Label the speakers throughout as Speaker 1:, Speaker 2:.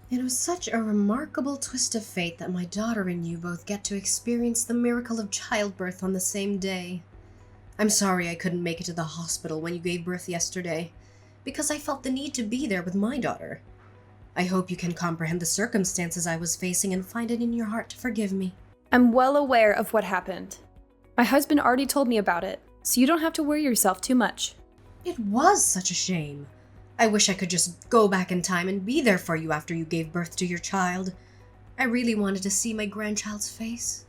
Speaker 1: It was such a remarkable twist of fate that my daughter and you both get to experience the miracle of childbirth on the same day. I'm sorry I couldn't make it to the hospital when you gave birth yesterday, because I felt the need to be there with my daughter. I hope you can comprehend the circumstances I was facing and find it in your heart to forgive me.
Speaker 2: I'm well aware of what happened. My husband already told me about it, so you don't have to worry yourself too much.
Speaker 1: It was such a shame. I wish I could just go back in time and be there for you after you gave birth to your child. I really wanted to see my grandchild's face.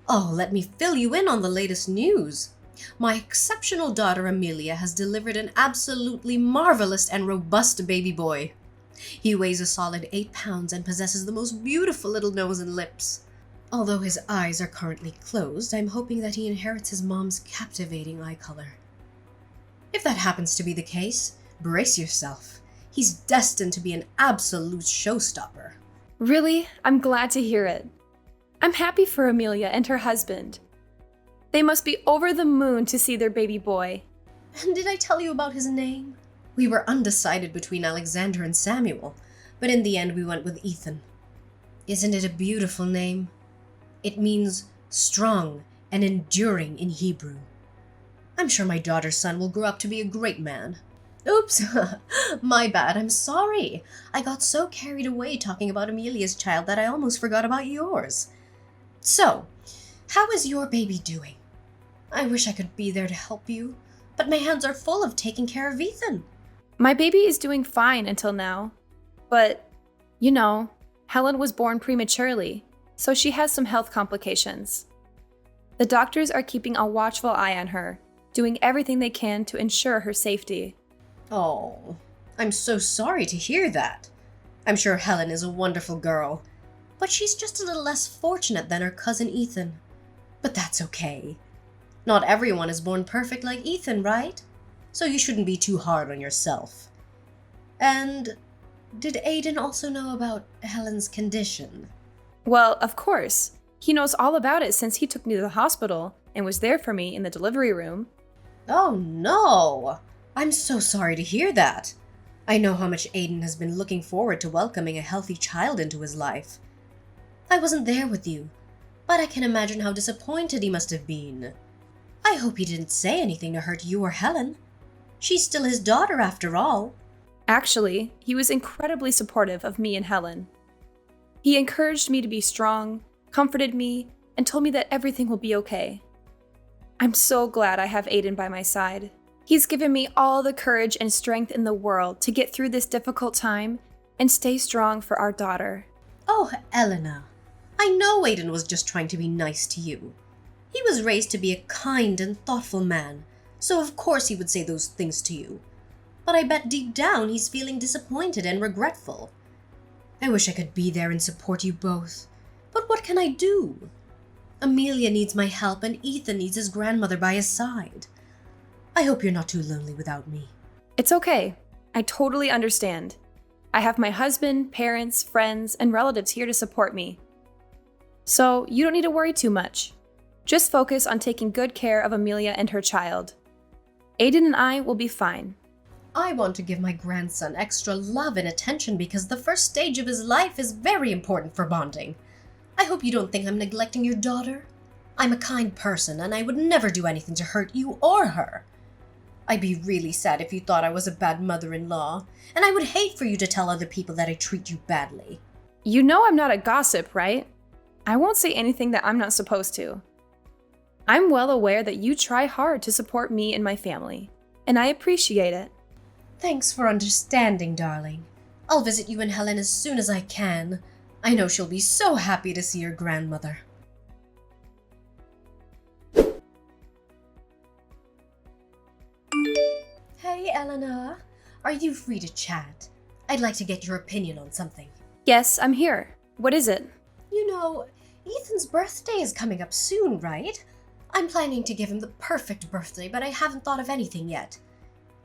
Speaker 1: Oh, let me fill you in on the latest news. My exceptional daughter Amelia has delivered an absolutely marvelous and robust baby boy. He weighs a solid 8 pounds and possesses the most beautiful little nose and lips. Although his eyes are currently closed, I'm hoping that he inherits his mom's captivating eye color. If that happens to be the case, brace yourself. He's destined to be an absolute showstopper.
Speaker 2: Really? I'm glad to hear it. I'm happy for Amelia and her husband. They must be over the moon to see their baby boy.
Speaker 1: And did I tell you about his name? We were undecided between Alexander and Samuel, but in the end we went with Ethan. Isn't it a beautiful name? It means strong and enduring in Hebrew. I'm sure my daughter's son will grow up to be a great man. Oops, my bad, I'm sorry. I got so carried away talking about Amelia's child that I almost forgot about yours. So, how is your baby doing? I wish I could be there to help you, but my hands are full of taking care of Ethan.
Speaker 2: My baby is doing fine until now. But, Helen was born prematurely, so she has some health complications. The doctors are keeping a watchful eye on her, doing everything they can to ensure her safety.
Speaker 1: Oh, I'm so sorry to hear that. I'm sure Helen is a wonderful girl, but she's just a little less fortunate than her cousin Ethan. But that's okay. Not everyone is born perfect like Ethan, right? So you shouldn't be too hard on yourself. And did Aiden also know about Helen's condition?
Speaker 2: Well, of course. He knows all about it since he took me to the hospital and was there for me in the delivery room.
Speaker 1: Oh no! I'm so sorry to hear that. I know how much Aiden has been looking forward to welcoming a healthy child into his life. I wasn't there with you, but I can imagine how disappointed he must have been. I hope he didn't say anything to hurt you or Helen. She's still his daughter after all.
Speaker 2: Actually, he was incredibly supportive of me and Helen. He encouraged me to be strong, comforted me, and told me that everything will be okay. I'm so glad I have Aiden by my side. He's given me all the courage and strength in the world to get through this difficult time and stay strong for our daughter.
Speaker 1: Oh, Elena, I know Aiden was just trying to be nice to you. He was raised to be a kind and thoughtful man, so of course he would say those things to you. But I bet deep down he's feeling disappointed and regretful. I wish I could be there and support you both. But what can I do? Amelia needs my help and Ethan needs his grandmother by his side. I hope you're not too lonely without me.
Speaker 2: It's okay. I totally understand. I have my husband, parents, friends, and relatives here to support me. So you don't need to worry too much. Just focus on taking good care of Amelia and her child. Aiden and I will be fine.
Speaker 1: I want to give my grandson extra love and attention because the first stage of his life is very important for bonding. I hope you don't think I'm neglecting your daughter. I'm a kind person and I would never do anything to hurt you or her. I'd be really sad if you thought I was a bad mother-in-law, and I would hate for you to tell other people that I treat you badly.
Speaker 2: You know I'm not a gossip, right? I won't say anything that I'm not supposed to. I'm well aware that you try hard to support me and my family, and I appreciate it.
Speaker 1: Thanks for understanding, darling. I'll visit you and Helen as soon as I can. I know she'll be so happy to see her grandmother. Hey, Eleanor. Are you free to chat? I'd like to get your opinion on something.
Speaker 2: Yes, I'm here. What is it?
Speaker 1: You know, Ethan's birthday is coming up soon, right? I'm planning to give him the perfect birthday, but I haven't thought of anything yet.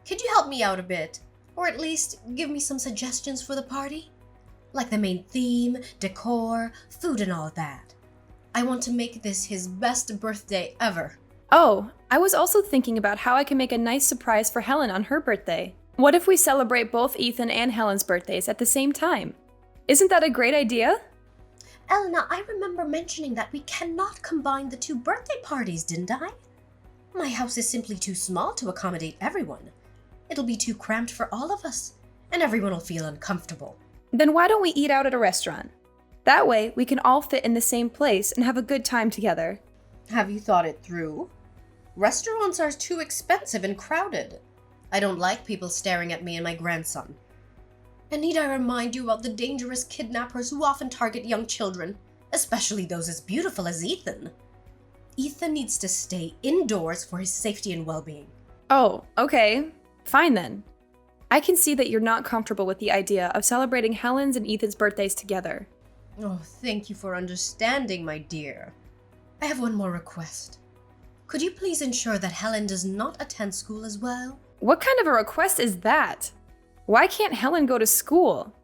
Speaker 1: Could you help me out a bit? Or at least give me some suggestions for the party? Like the main theme, decor, food and all that. I want to make this his best birthday ever.
Speaker 2: Oh, I was also thinking about how I can make a nice surprise for Helen on her birthday. What if we celebrate both Ethan and Helen's birthdays at the same time? Isn't that a great idea?
Speaker 1: Elena, I remember mentioning that we cannot combine the two birthday parties, didn't I? My house is simply too small to accommodate everyone. It'll be too cramped for all of us, and everyone will feel uncomfortable.
Speaker 2: Then why don't we eat out at a restaurant? That way, we can all fit in the same place and have a good time together.
Speaker 1: Have you thought it through? Restaurants are too expensive and crowded. I don't like people staring at me and my grandson. And need I remind you about the dangerous kidnappers who often target young children, especially those as beautiful as Ethan? Ethan needs to stay indoors for his safety and well-being.
Speaker 2: Oh, okay. Fine then. I can see that you're not comfortable with the idea of celebrating Helen's and Ethan's birthdays together.
Speaker 1: Oh, thank you for understanding, my dear. I have one more request. Could you please ensure that Helen does not attend school as well?
Speaker 2: What kind of a request is that? Why can't Helen go to school?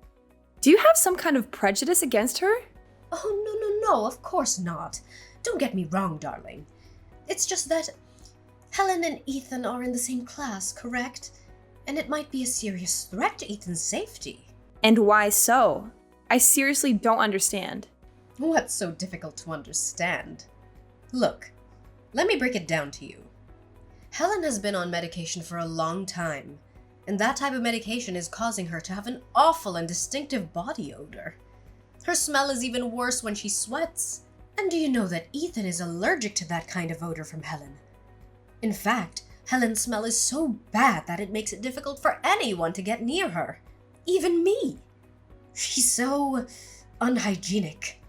Speaker 2: Do you have some kind of prejudice against her?
Speaker 1: Oh, no, of course not. Don't get me wrong, darling. It's just that Helen and Ethan are in the same class, correct? And it might be a serious threat to Ethan's safety.
Speaker 2: And why so? I seriously don't understand.
Speaker 1: What's so difficult to understand? Look, let me break it down to you. Helen has been on medication for a long time, and that type of medication is causing her to have an awful and distinctive body odor. Her smell is even worse when she sweats. And do you know that Ethan is allergic to that kind of odor from Helen? In fact, Helen's smell is so bad that it makes it difficult for anyone to get near her, even me. She's so unhygienic.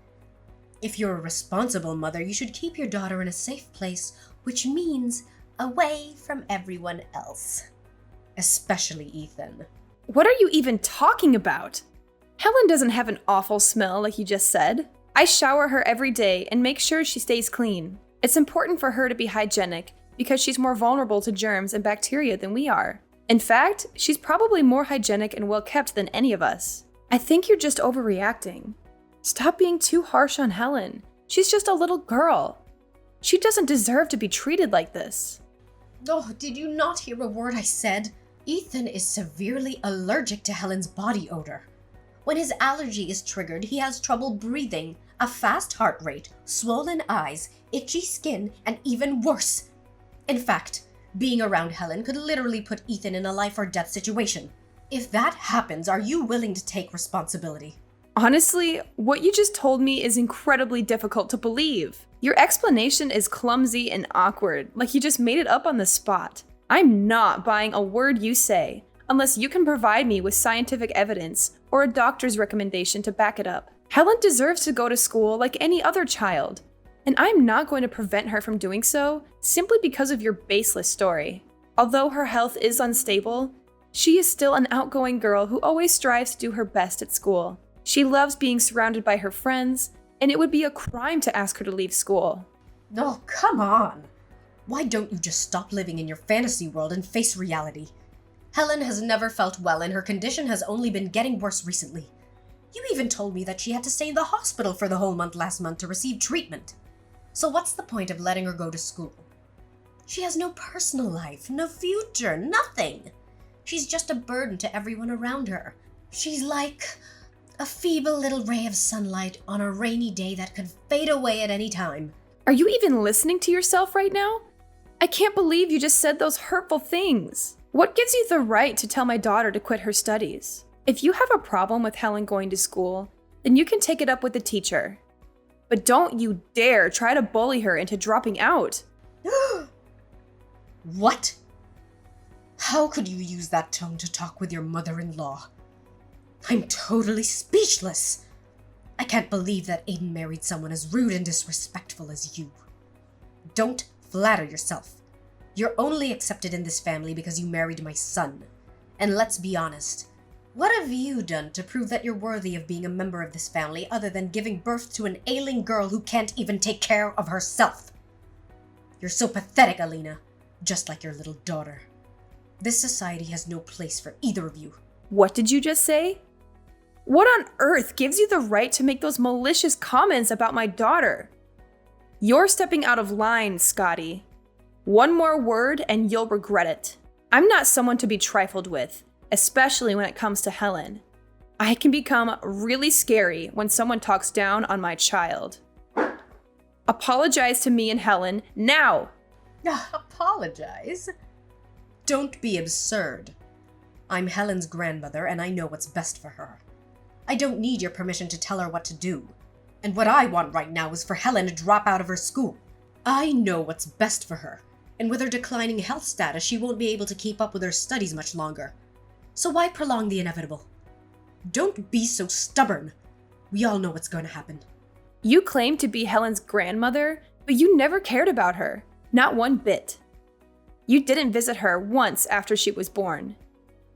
Speaker 1: If you're a responsible mother, you should keep your daughter in a safe place, which means away from everyone else. Especially Ethan.
Speaker 2: What are you even talking about? Helen doesn't have an awful smell like you just said. I shower her every day and make sure she stays clean. It's important for her to be hygienic because she's more vulnerable to germs and bacteria than we are. In fact, she's probably more hygienic and well-kept than any of us. I think you're just overreacting. Stop being too harsh on Helen. She's just a little girl. She doesn't deserve to be treated like this.
Speaker 1: Oh, did you not hear a word I said? Ethan is severely allergic to Helen's body odor. When his allergy is triggered, he has trouble breathing, a fast heart rate, swollen eyes, itchy skin, and even worse. In fact, being around Helen could literally put Ethan in a life or death situation. If that happens, are you willing to take responsibility?
Speaker 2: Honestly, what you just told me is incredibly difficult to believe. Your explanation is clumsy and awkward, like you just made it up on the spot. I'm not buying a word you say, unless you can provide me with scientific evidence or a doctor's recommendation to back it up. Helen deserves to go to school like any other child, and I'm not going to prevent her from doing so simply because of your baseless story. Although her health is unstable, she is still an outgoing girl who always strives to do her best at school. She loves being surrounded by her friends, and it would be a crime to ask her to leave school.
Speaker 1: Oh, come on. Why don't you just stop living in your fantasy world and face reality? Helen has never felt well, and her condition has only been getting worse recently. You even told me that she had to stay in the hospital for the whole month last month to receive treatment. So what's the point of letting her go to school? She has no personal life, no future, nothing. She's just a burden to everyone around her. She's like a feeble little ray of sunlight on a rainy day that could fade away at any time.
Speaker 2: Are you even listening to yourself right now? I can't believe you just said those hurtful things. What gives you the right to tell my daughter to quit her studies? If you have a problem with Helen going to school, then you can take it up with the teacher. But don't you dare try to bully her into dropping out.
Speaker 1: What? How could you use that tone to talk with your mother-in-law? I'm totally speechless. I can't believe that Aiden married someone as rude and disrespectful as you. Don't flatter yourself. You're only accepted in this family because you married my son. And let's be honest, what have you done to prove that you're worthy of being a member of this family other than giving birth to an ailing girl who can't even take care of herself? You're so pathetic, Alina, just like your little daughter. This society has no place for either of you.
Speaker 2: What did you just say? What on earth gives you the right to make those malicious comments about my daughter? You're stepping out of line, Scotty. One more word and you'll regret it. I'm not someone to be trifled with, especially when it comes to Helen. I can become really scary when someone talks down on my child. Apologize to me and Helen now!
Speaker 1: Apologize? Don't be absurd. I'm Helen's grandmother, and I know what's best for her. I don't need your permission to tell her what to do. And what I want right now is for Helen to drop out of her school. I know what's best for her, and with her declining health status, she won't be able to keep up with her studies much longer. So why prolong the inevitable? Don't be so stubborn. We all know what's going to happen.
Speaker 2: You claim to be Helen's grandmother, but you never cared about her. Not one bit. You didn't visit her once after she was born.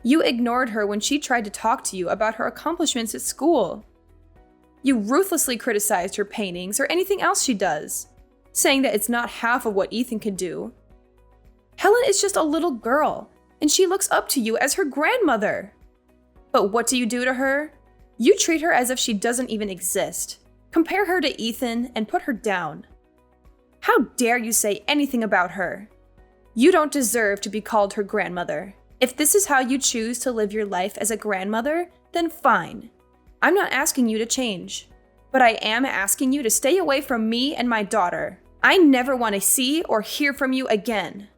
Speaker 2: You ignored her when she tried to talk to you about her accomplishments at school. You ruthlessly criticized her paintings or anything else she does, saying that it's not half of what Ethan could do. Helen is just a little girl, and she looks up to you as her grandmother. But what do you do to her? You treat her as if she doesn't even exist. Compare her to Ethan and put her down. How dare you say anything about her? You don't deserve to be called her grandmother. If this is how you choose to live your life as a grandmother, then fine. I'm not asking you to change, but I am asking you to stay away from me and my daughter. I never want to see or hear from you again.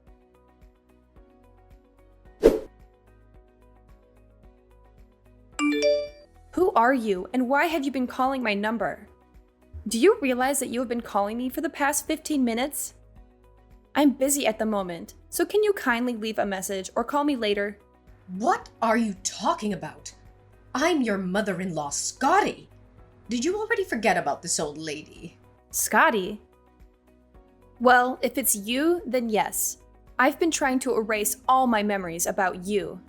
Speaker 2: Who are you, and why have you been calling my number? Do you realize that you have been calling me for the past 15 minutes? I'm busy at the moment, so can you kindly leave a message or call me later?
Speaker 1: What are you talking about? I'm your mother-in-law, Scotty. Did you already forget about this old lady?
Speaker 2: Scotty? Well, if it's you, then yes. I've been trying to erase all my memories about you.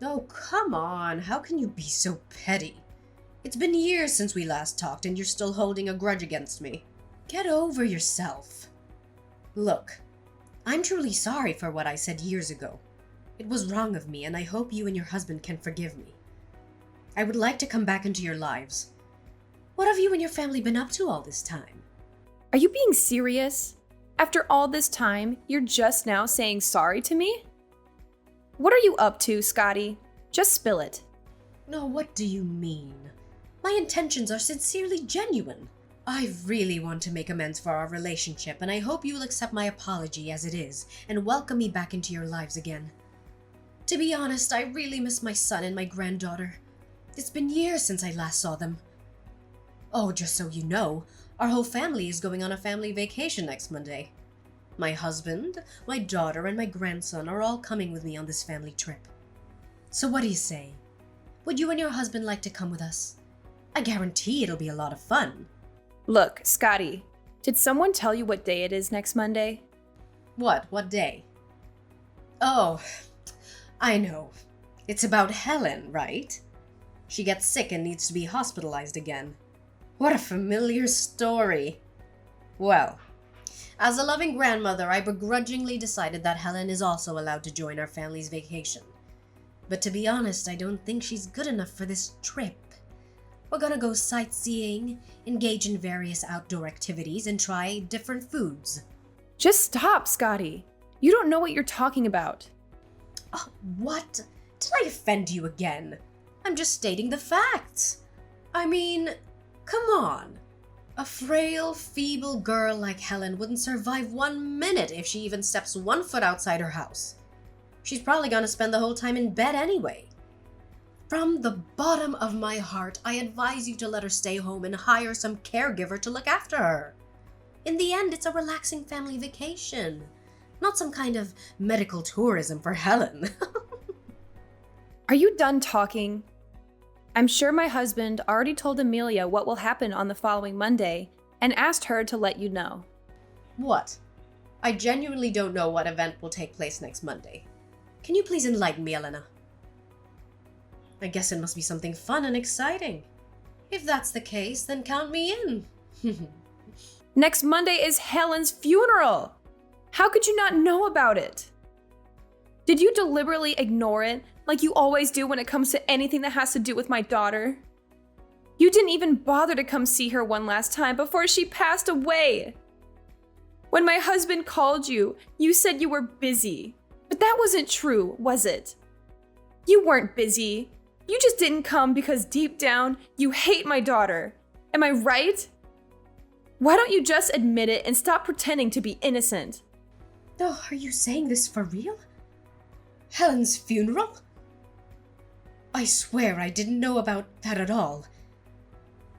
Speaker 1: Oh, come on. How can you be so petty? It's been years since we last talked, and you're still holding a grudge against me. Get over yourself. Look, I'm truly sorry for what I said years ago. It was wrong of me, and I hope you and your husband can forgive me. I would like to come back into your lives. What have you and your family been up to all this time?
Speaker 2: Are you being serious? After all this time, you're just now saying sorry to me? What are you up to, Scotty? Just spill it.
Speaker 1: No, what do you mean? My intentions are sincerely genuine. I really want to make amends for our relationship, and I hope you will accept my apology as it is and welcome me back into your lives again. To be honest, I really miss my son and my granddaughter. It's been years since I last saw them. Oh, just so you know, our whole family is going on a family vacation next Monday. My husband, my daughter, and my grandson are all coming with me on this family trip. So what do you say? Would you and your husband like to come with us? I guarantee it'll be a lot of fun.
Speaker 2: Look, Scotty, did someone tell you what day it is next Monday?
Speaker 1: What? What day? Oh, I know. It's about Helen, right? She gets sick and needs to be hospitalized again. What a familiar story. Well, as a loving grandmother, I begrudgingly decided that Helen is also allowed to join our family's vacation. But to be honest, I don't think she's good enough for this trip. We're gonna go sightseeing, engage in various outdoor activities, and try different foods.
Speaker 2: Just stop, Scotty. You don't know what you're talking about.
Speaker 1: Oh, what? Did I offend you again? I'm just stating the facts. I mean, come on. A frail, feeble girl like Helen wouldn't survive 1 minute if she even steps 1 foot outside her house. She's probably gonna spend the whole time in bed anyway. From the bottom of my heart, I advise you to let her stay home and hire some caregiver to look after her. In the end, it's a relaxing family vacation, not some kind of medical tourism for Helen.
Speaker 2: Are you done talking? I'm sure my husband already told Amelia what will happen on the following Monday and asked her to let you know.
Speaker 1: What? I genuinely don't know what event will take place next Monday. Can you please enlighten me, Elena? I guess it must be something fun and exciting. If that's the case, then count me in.
Speaker 2: Next Monday is Helen's funeral! How could you not know about it? Did you deliberately ignore it, like you always do when it comes to anything that has to do with my daughter? You didn't even bother to come see her one last time before she passed away. When my husband called you, you said you were busy. But that wasn't true, was it? You weren't busy. You just didn't come because deep down, you hate my daughter. Am I right? Why don't you just admit it and stop pretending to be innocent?
Speaker 1: Oh, are you saying this for real? Helen's funeral? I swear I didn't know about that at all.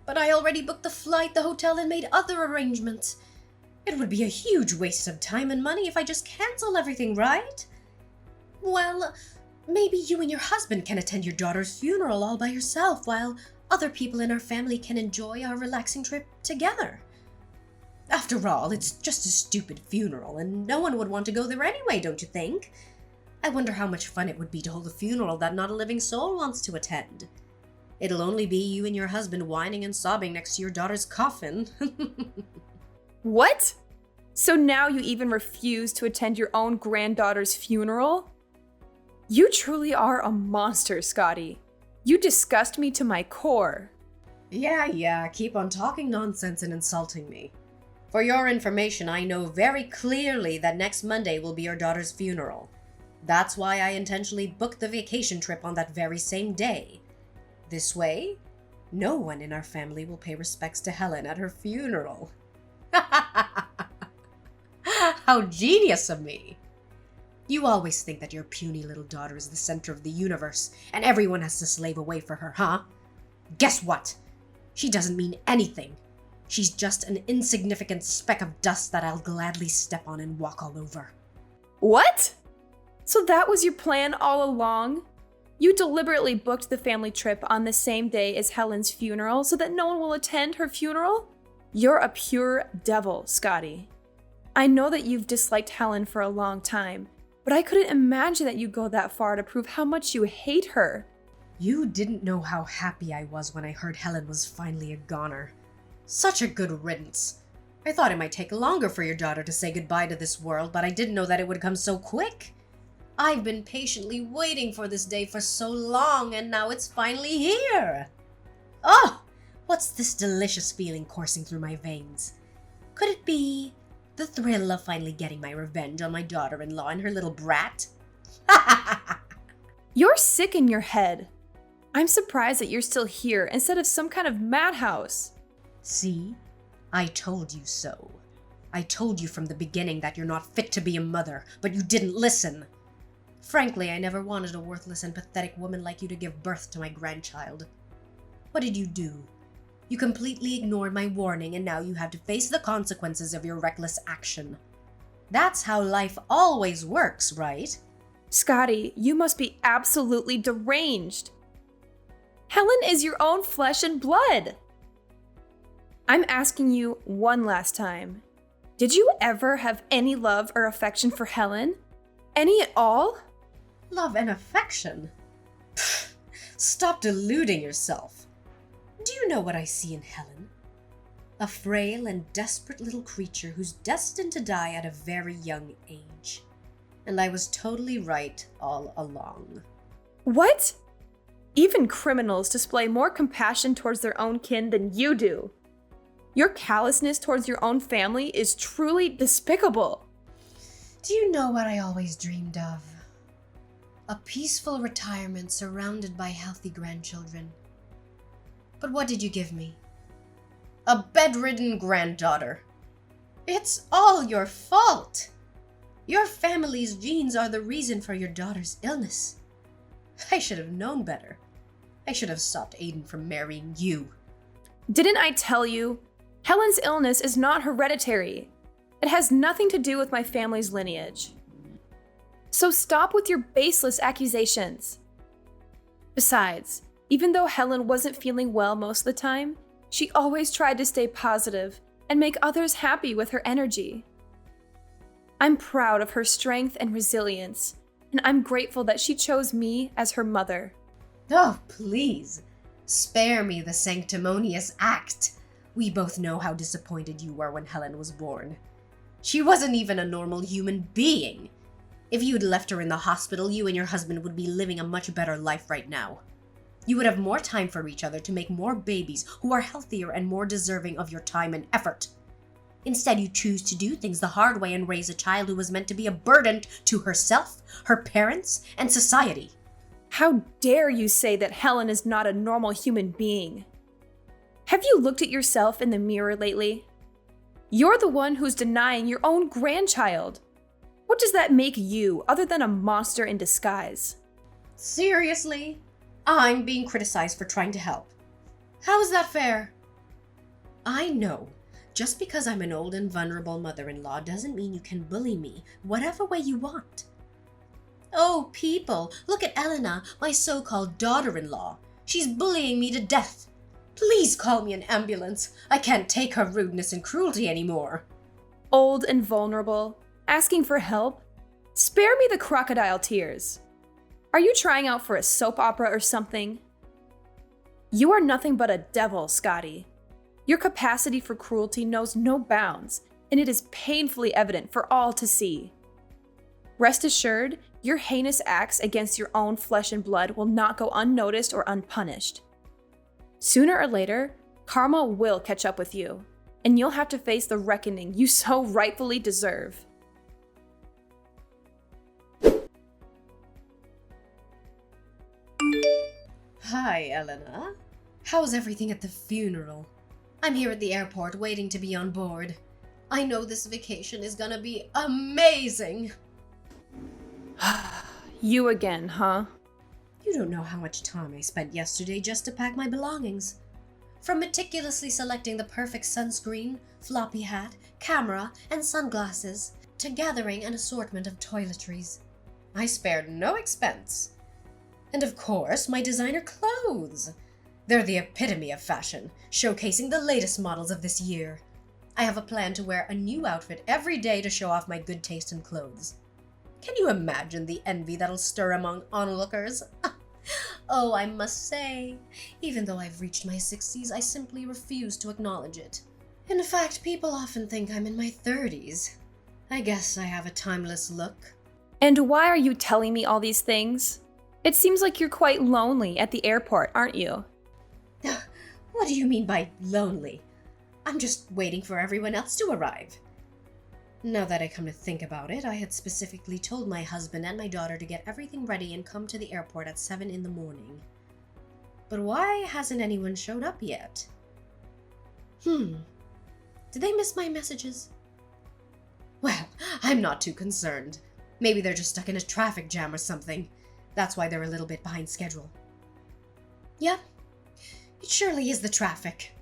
Speaker 1: But I already booked the flight, the hotel, and made other arrangements. It would be a huge waste of time and money if I just cancel everything, right? Well, maybe you and your husband can attend your daughter's funeral all by yourself, while other people in our family can enjoy our relaxing trip together. After all, it's just a stupid funeral, and no one would want to go there anyway, don't you think? I wonder how much fun it would be to hold a funeral that not a living soul wants to attend. It'll only be you and your husband whining and sobbing next to your daughter's coffin.
Speaker 2: What? So now you even refuse to attend your own granddaughter's funeral? You truly are a monster, Scotty. You disgust me to my core.
Speaker 1: Yeah, keep on talking nonsense and insulting me. For your information, I know very clearly that next Monday will be your daughter's funeral. That's why I intentionally booked the vacation trip on that very same day. This way, no one in our family will pay respects to Helen at her funeral. How genius of me! You always think that your puny little daughter is the center of the universe, and everyone has to slave away for her, huh? Guess what? She doesn't mean anything. She's just an insignificant speck of dust that I'll gladly step on and walk all over.
Speaker 2: What? So that was your plan all along? You deliberately booked the family trip on the same day as Helen's funeral so that no one will attend her funeral? You're a pure devil, Scotty. I know that you've disliked Helen for a long time, but I couldn't imagine that you'd go that far to prove how much you hate her.
Speaker 1: You didn't know how happy I was when I heard Helen was finally a goner. Such a good riddance. I thought it might take longer for your daughter to say goodbye to this world, but I didn't know that it would come so quick. I've been patiently waiting for this day for so long, and now it's finally here. Oh, what's this delicious feeling coursing through my veins? Could it be the thrill of finally getting my revenge on my daughter-in-law and her little brat?
Speaker 2: You're sick in your head. I'm surprised that you're still here instead of some kind of madhouse.
Speaker 1: See? I told you so. I told you from the beginning that you're not fit to be a mother, but you didn't listen. Frankly, I never wanted a worthless and pathetic woman like you to give birth to my grandchild. What did you do? You completely ignored my warning, and now you have to face the consequences of your reckless action. That's how life always works, right?
Speaker 2: Scotty, you must be absolutely deranged. Helen is your own flesh and blood. I'm asking you one last time. Did you ever have any love or affection for Helen? Any at all?
Speaker 1: Love and affection? Pfft, stop deluding yourself. Do you know what I see in Helen? A frail and desperate little creature who's destined to die at a very young age. And I was totally right all along.
Speaker 2: What? Even criminals display more compassion towards their own kin than you do. Your callousness towards your own family is truly despicable.
Speaker 1: Do you know what I always dreamed of? A peaceful retirement surrounded by healthy grandchildren. But what did you give me? A bedridden granddaughter. It's all your fault. Your family's genes are the reason for your daughter's illness. I should have known better. I should have stopped Aiden from marrying you.
Speaker 2: Didn't I tell you? Helen's illness is not hereditary. It has nothing to do with my family's lineage. So stop with your baseless accusations. Besides, even though Helen wasn't feeling well most of the time, she always tried to stay positive and make others happy with her energy. I'm proud of her strength and resilience, and I'm grateful that she chose me as her mother.
Speaker 1: Oh, please, spare me the sanctimonious act. We both know how disappointed you were when Helen was born. She wasn't even a normal human being. If you'd left her in the hospital, you and your husband would be living a much better life right now. You would have more time for each other to make more babies who are healthier and more deserving of your time and effort. Instead, you choose to do things the hard way and raise a child who was meant to be a burden to herself, her parents, and society.
Speaker 2: How dare you say that Helen is not a normal human being? Have you looked at yourself in the mirror lately? You're the one who's denying your own grandchild. What does that make you other than a monster in disguise?
Speaker 1: Seriously? I'm being criticized for trying to help. How is that fair? I know. Just because I'm an old and vulnerable mother-in-law doesn't mean you can bully me whatever way you want. Oh, people, look at Elena, my so-called daughter-in-law. She's bullying me to death. Please call me an ambulance. I can't take her rudeness and cruelty anymore.
Speaker 2: Old and vulnerable, asking for help? Spare me the crocodile tears. Are you trying out for a soap opera or something? You are nothing but a devil, Scotty. Your capacity for cruelty knows no bounds, and it is painfully evident for all to see. Rest assured, your heinous acts against your own flesh and blood will not go unnoticed or unpunished. Sooner or later, karma will catch up with you, and you'll have to face the reckoning you so rightfully deserve.
Speaker 1: Hi, Elena. How's everything at the funeral? I'm here at the airport waiting to be on board. I know this vacation is gonna be amazing.
Speaker 2: You again, huh?
Speaker 1: You don't know how much time I spent yesterday just to pack my belongings. From meticulously selecting the perfect sunscreen, floppy hat, camera, and sunglasses, to gathering an assortment of toiletries. I spared no expense. And of course, my designer clothes. They're the epitome of fashion, showcasing the latest models of this year. I have a plan to wear a new outfit every day to show off my good taste in clothes. Can you imagine the envy that'll stir among onlookers? Oh, I must say, even though I've reached my 60s, I simply refuse to acknowledge it. In fact, people often think I'm in my 30s. I guess I have a timeless look.
Speaker 2: And why are you telling me all these things? It seems like you're quite lonely at the airport, aren't you?
Speaker 1: What do you mean by lonely? I'm just waiting for everyone else to arrive. Now that I come to think about it, I had specifically told my husband and my daughter to get everything ready and come to the airport at 7 in the morning. But why hasn't anyone showed up yet? Did they miss my messages? Well, I'm not too concerned. Maybe they're just stuck in a traffic jam or something. That's why they're a little bit behind schedule. Yep, it surely is the traffic.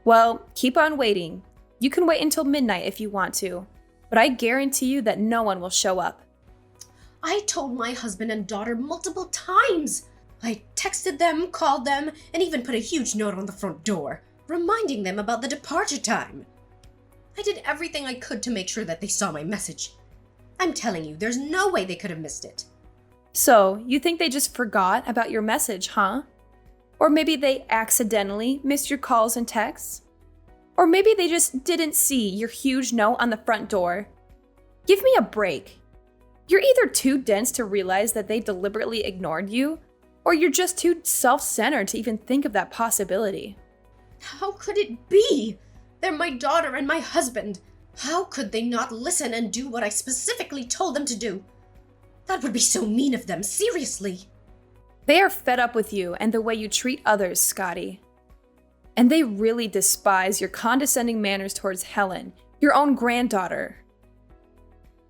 Speaker 2: Well, keep on waiting. You can wait until midnight if you want to, but I guarantee you that no one will show up.
Speaker 1: I told my husband and daughter multiple times. I texted them, called them, and even put a huge note on the front door, reminding them about the departure time. I did everything I could to make sure that they saw my message. I'm telling you, there's no way they could have missed it.
Speaker 2: So, you think they just forgot about your message, huh? Or maybe they accidentally missed your calls and texts? Or maybe they just didn't see your huge note on the front door? Give me a break. You're either too dense to realize that they deliberately ignored you, or you're just too self-centered to even think of that possibility.
Speaker 1: How could it be? They're my daughter and my husband. How could they not listen and do what I specifically told them to do? That would be so mean of them, seriously.
Speaker 2: They are fed up with you and the way you treat others, Scotty. And they really despise your condescending manners towards Helen, your own granddaughter.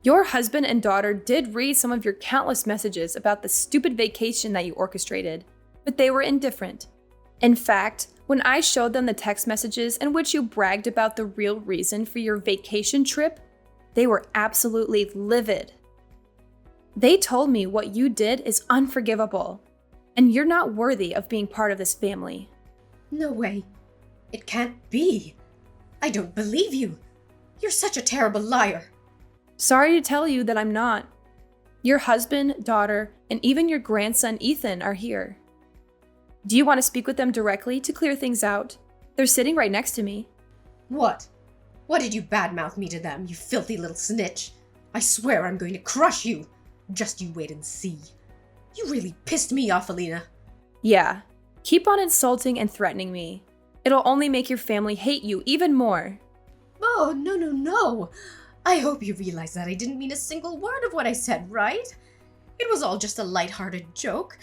Speaker 2: Your husband and daughter did read some of your countless messages about the stupid vacation that you orchestrated, but they were indifferent. In fact, when I showed them the text messages in which you bragged about the real reason for your vacation trip, they were absolutely livid. They told me what you did is unforgivable, and you're not worthy of being part of this family.
Speaker 1: No way. It can't be. I don't believe you. You're such a terrible liar.
Speaker 2: Sorry to tell you that I'm not. Your husband, daughter, and even your grandson Ethan are here. Do you want to speak with them directly to clear things out? They're sitting right next to me.
Speaker 1: What? What did you badmouth me to them, you filthy little snitch? I swear I'm going to crush you. Just you wait and see. You really pissed me off, Alina.
Speaker 2: Yeah, keep on insulting and threatening me. It'll only make your family hate you even more.
Speaker 1: Oh, no. I hope you realize that I didn't mean a single word of what I said, right? It was all just a light-hearted joke.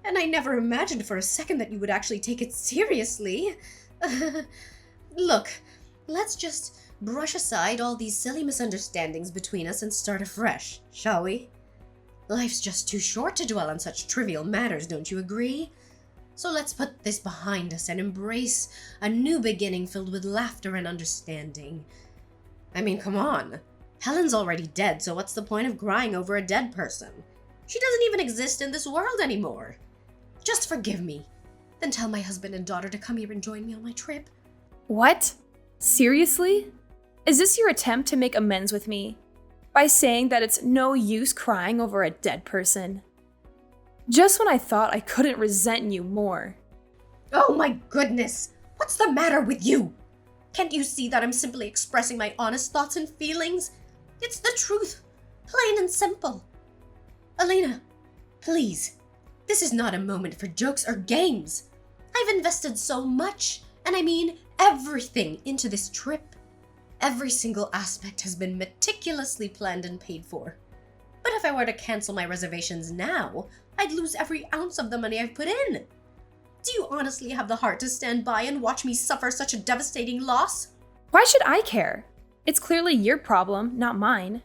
Speaker 1: And I never imagined for a second that you would actually take it seriously. Look, let's just brush aside all these silly misunderstandings between us and start afresh, shall we? Life's just too short to dwell on such trivial matters, don't you agree? So let's put this behind us and embrace a new beginning filled with laughter and understanding. I mean, come on. Helen's already dead, so what's the point of crying over a dead person? She doesn't even exist in this world anymore. Just forgive me. Then tell my husband and daughter to come here and join me on my trip.
Speaker 2: What? Seriously? Is this your attempt to make amends with me? By saying that it's no use crying over a dead person? Just when I thought I couldn't resent you more.
Speaker 1: Oh my goodness! What's the matter with you? Can't you see that I'm simply expressing my honest thoughts and feelings? It's the truth, plain and simple. Elena, please, this is not a moment for jokes or games. I've invested so much, and I mean everything, into this trip. Every single aspect has been meticulously planned and paid for. But if I were to cancel my reservations now, I'd lose every ounce of the money I've put in. Do you honestly have the heart to stand by and watch me suffer such a devastating loss?
Speaker 2: Why should I care? It's clearly your problem, not mine.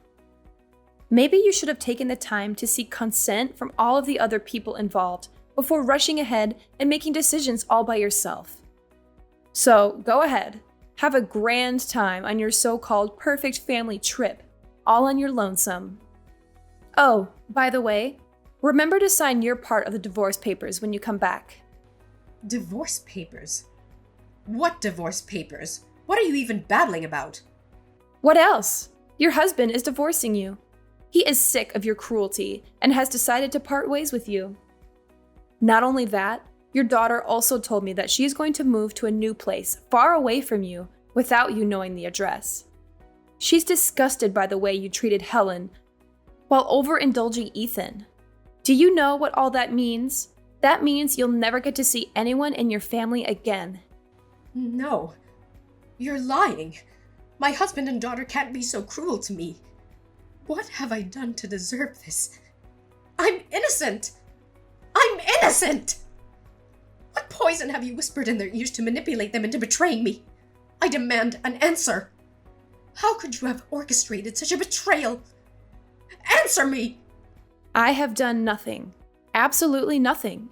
Speaker 2: Maybe you should have taken the time to seek consent from all of the other people involved before rushing ahead and making decisions all by yourself. So, go ahead. Have a grand time on your so-called perfect family trip, all on your lonesome. Oh, by the way, remember to sign your part of the divorce papers when you come back.
Speaker 1: Divorce papers? What divorce papers? What are you even babbling about?
Speaker 2: What else? Your husband is divorcing you. He is sick of your cruelty and has decided to part ways with you. Not only that, your daughter also told me that she is going to move to a new place far away from you without you knowing the address. She's disgusted by the way you treated Helen while overindulging Ethan. Do you know what all that means? That means you'll never get to see anyone in your family again.
Speaker 1: No, you're lying. My husband and daughter can't be so cruel to me. What have I done to deserve this? I'm innocent! I'm innocent! What poison have you whispered in their ears to manipulate them into betraying me? I demand an answer. How could you have orchestrated such a betrayal? Answer me!
Speaker 2: I have done nothing. Absolutely nothing.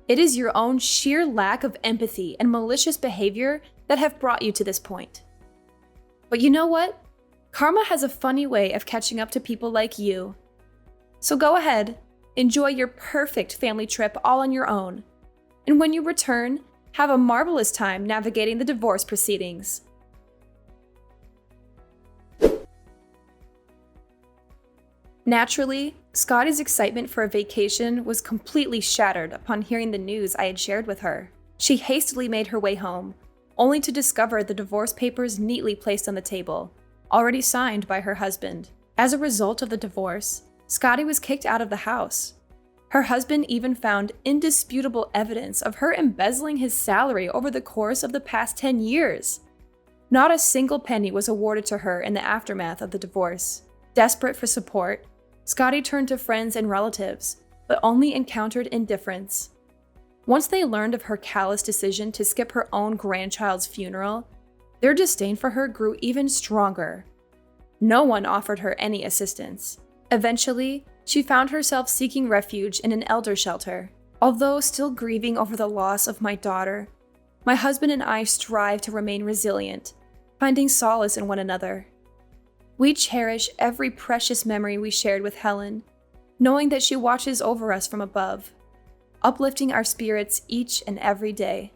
Speaker 2: It is your own sheer lack of empathy and malicious behavior that have brought you to this point. But you know what? Karma has a funny way of catching up to people like you. So go ahead, enjoy your perfect family trip all on your own. And when you return, have a marvelous time navigating the divorce proceedings. Naturally, Scotty's excitement for a vacation was completely shattered upon hearing the news I had shared with her. She hastily made her way home, only to discover the divorce papers neatly placed on the table, already signed by her husband. As a result of the divorce, Scotty was kicked out of the house. Her husband even found indisputable evidence of her embezzling his salary over the course of the past 10 years. Not a single penny was awarded to her in the aftermath of the divorce. Desperate for support, Scotty turned to friends and relatives, but only encountered indifference. Once they learned of her callous decision to skip her own grandchild's funeral, their disdain for her grew even stronger. No one offered her any assistance. Eventually, she found herself seeking refuge in an elder shelter. Although still grieving over the loss of my daughter, my husband and I strive to remain resilient, finding solace in one another. We cherish every precious memory we shared with Helen, knowing that she watches over us from above, uplifting our spirits each and every day.